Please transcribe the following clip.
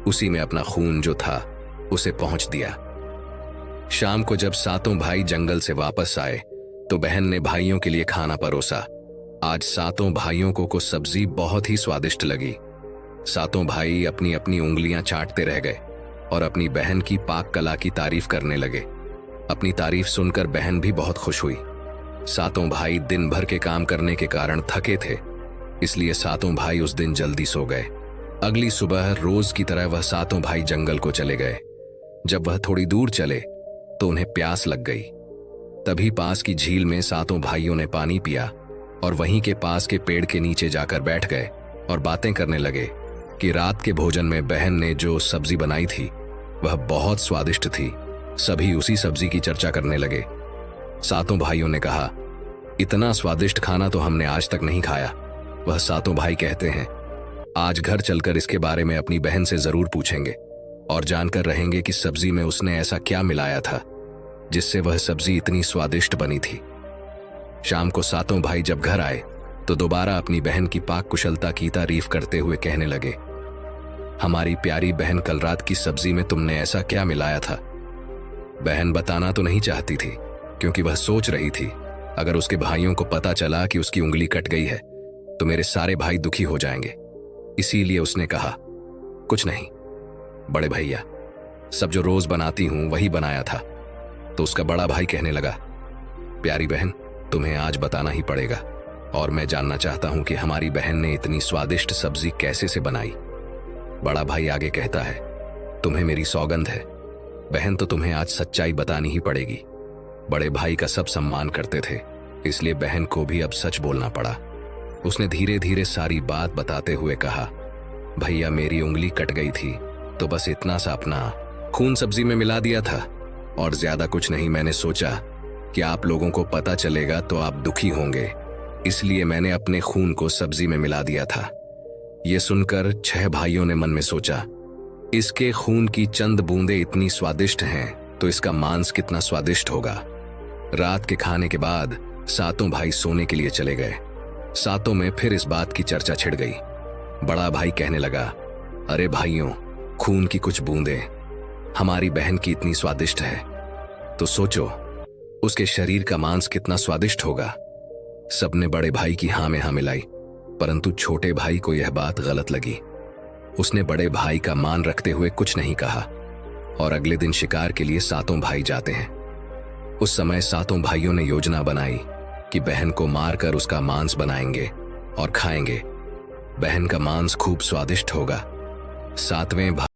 उसी में अपना खून जो था उसे पहुंच दिया। शाम को जब सातों भाई जंगल से वापस आए तो बहन ने भाइयों के लिए खाना परोसा। आज सातों भाइयों को सब्जी बहुत ही स्वादिष्ट लगी। सातों भाई अपनी अपनी उंगलियां चाटते रह गए और अपनी बहन की पाक कला की तारीफ करने लगे। अपनी तारीफ सुनकर बहन भी बहुत खुश हुई। सातों भाई दिन भर के काम करने के कारण थके थे, इसलिए सातों भाई उस दिन जल्दी सो गए। अगली सुबह रोज की तरह वह सातों भाई जंगल को चले गए। जब वह थोड़ी दूर चले तो उन्हें प्यास लग गई। तभी पास की झील में सातों भाइयों ने पानी पिया और वहीं के पास के पेड़ के नीचे जाकर बैठ गए और बातें करने लगे कि रात के भोजन में बहन ने जो सब्जी बनाई थी वह बहुत स्वादिष्ट थी। सभी उसी सब्जी की चर्चा करने लगे। सातों भाइयों ने कहा, इतना स्वादिष्ट खाना तो हमने आज तक नहीं खाया। वह सातों भाई कहते हैं, आज घर चलकर इसके बारे में अपनी बहन से जरूर पूछेंगे और जानकर रहेंगे कि सब्जी में उसने ऐसा क्या मिलाया था जिससे वह सब्जी इतनी स्वादिष्ट बनी थी। शाम को सातों भाई जब घर आए तो दोबारा अपनी बहन की पाक कुशलता की तारीफ करते हुए कहने लगे, हमारी प्यारी बहन, कल रात की सब्जी में तुमने ऐसा क्या मिलाया था? बहन बताना तो नहीं चाहती थी क्योंकि वह सोच रही थी अगर उसके भाइयों को पता चला कि उसकी उंगली कट गई है तो मेरे सारे भाई दुखी हो जाएंगे। इसीलिए उसने कहा, कुछ नहीं बड़े भैया, सब जो रोज बनाती हूं वही बनाया था। तो उसका बड़ा भाई कहने लगा, प्यारी बहन, तुम्हें आज बताना ही पड़ेगा और मैं जानना चाहता हूं कि हमारी बहन ने इतनी स्वादिष्ट सब्जी कैसे से बनाई। बड़ा भाई आगे कहता है, तुम्हें मेरी सौगंध है बहन, तो तुम्हें आज सच्चाई बतानी ही पड़ेगी। बड़े भाई का सब सम्मान करते थे, इसलिए बहन को भी अब सच बोलना पड़ा। उसने धीरे धीरे सारी बात बताते हुए कहा, भैया, मेरी उंगली कट गई थी तो बस इतना सा अपना खून सब्जी में मिला दिया था और ज्यादा कुछ नहीं। मैंने सोचा कि आप लोगों को पता चलेगा तो आप दुखी होंगे, इसलिए मैंने अपने खून को सब्जी में मिला दिया था। यह सुनकर 6 भाइयों ने मन में सोचा, इसके खून की चंद बूंदें इतनी स्वादिष्ट हैं तो इसका मांस कितना स्वादिष्ट होगा। रात के खाने के बाद सातों भाई सोने के लिए चले गए। सातों में फिर इस बात की चर्चा छिड़ गई। बड़ा भाई कहने लगा, अरे भाइयों, खून की कुछ बूंदें हमारी बहन की इतनी स्वादिष्ट है तो सोचो उसके शरीर का मांस कितना स्वादिष्ट होगा। सबने बड़े भाई की हाँ में हाँ मिलाई, परंतु छोटे भाई को यह बात गलत लगी। उसने बड़े भाई का मान रखते हुए कुछ नहीं कहा और अगले दिन शिकार के लिए सातों भाई जाते हैं। उस समय सातों भाइयों ने योजना बनाई कि बहन को मारकर उसका मांस बनाएंगे और खाएंगे। बहन का मांस खूब स्वादिष्ट होगा। सातवें